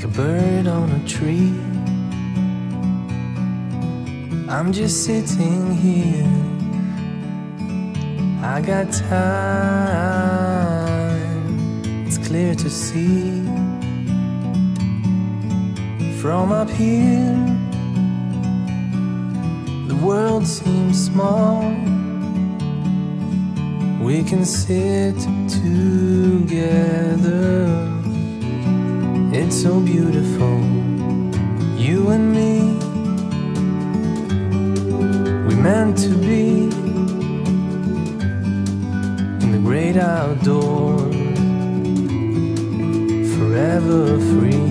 a bird on a tree. I'm just sitting here, I got time, it's clear to see. From up here, the world seems small. We can sit together, it's so beautiful, you and me. We meant to be in the great outdoors, forever free.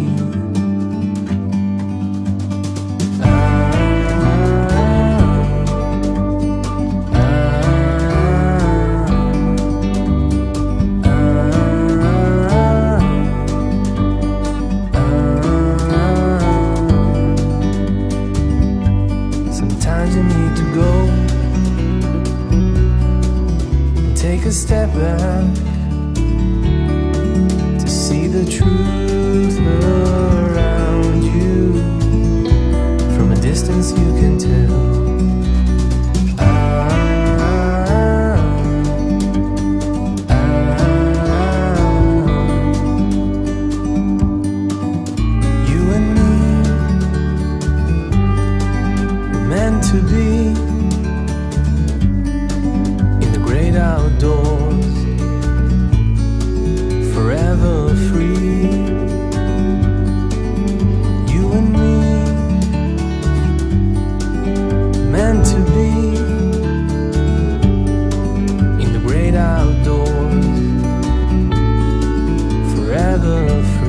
A step back to see the truth around you. From a distance you can tell. You and me were meant to be outdoors, forever free. You and me, meant to be in the great outdoors, forever free.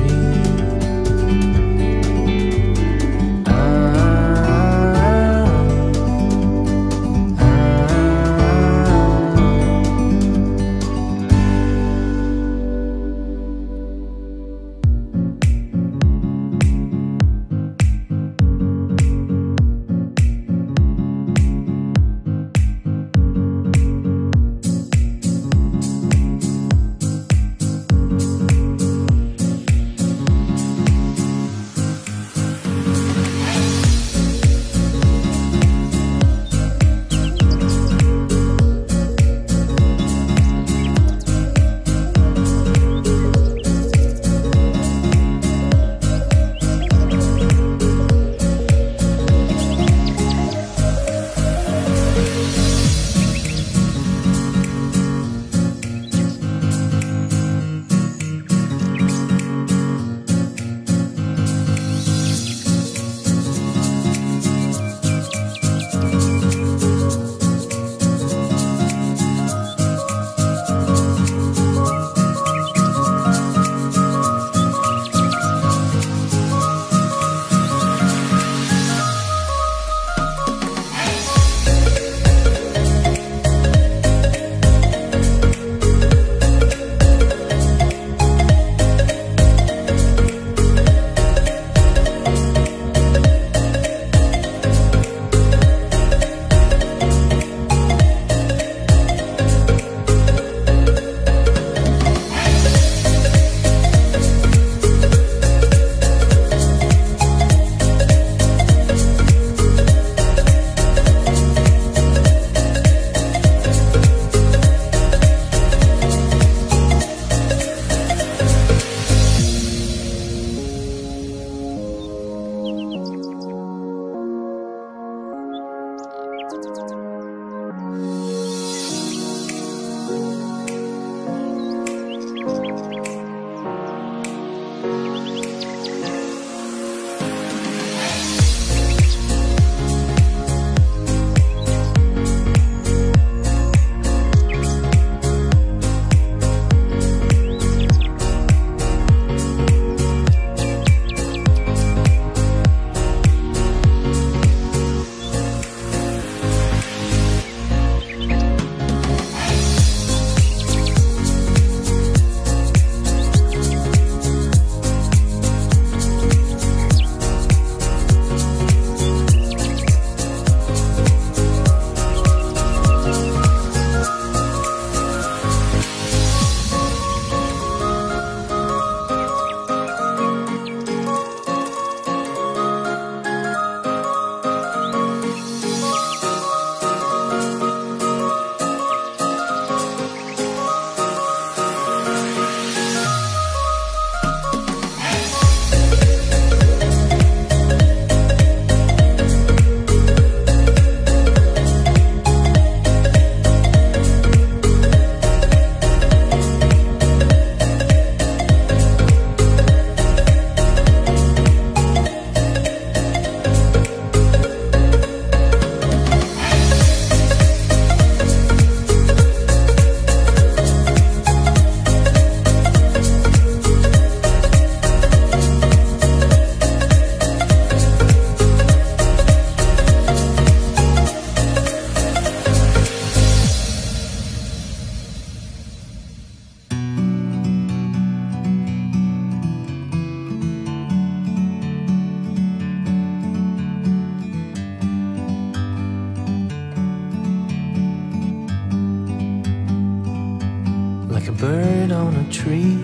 it on a tree.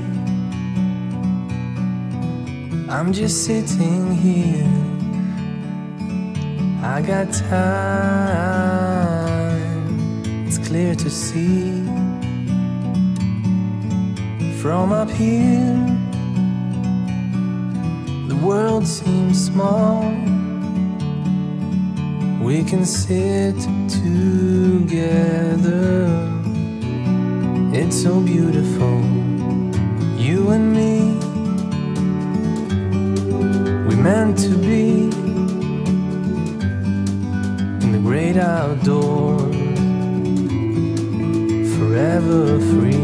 I'm just sitting here, I got time, it's clear to see. From up here, the world seems small. We can sit together, it's so beautiful, you and me. We meant to be in the great outdoors, forever free.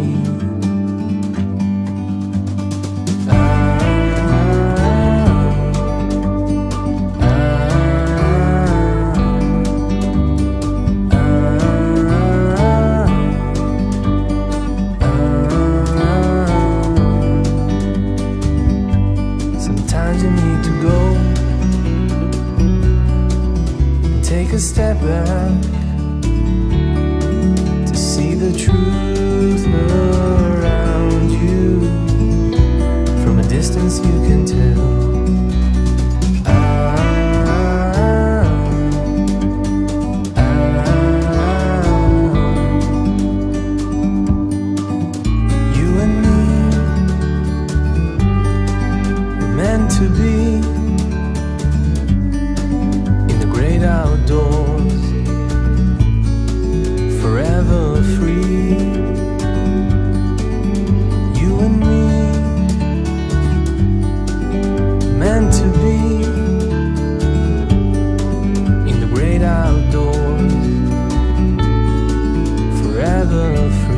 Step back to see the truth around you. From a distance you can tell. You and me were meant to be in the great outdoors, forever free. You and me, meant to be in the great outdoors, forever free.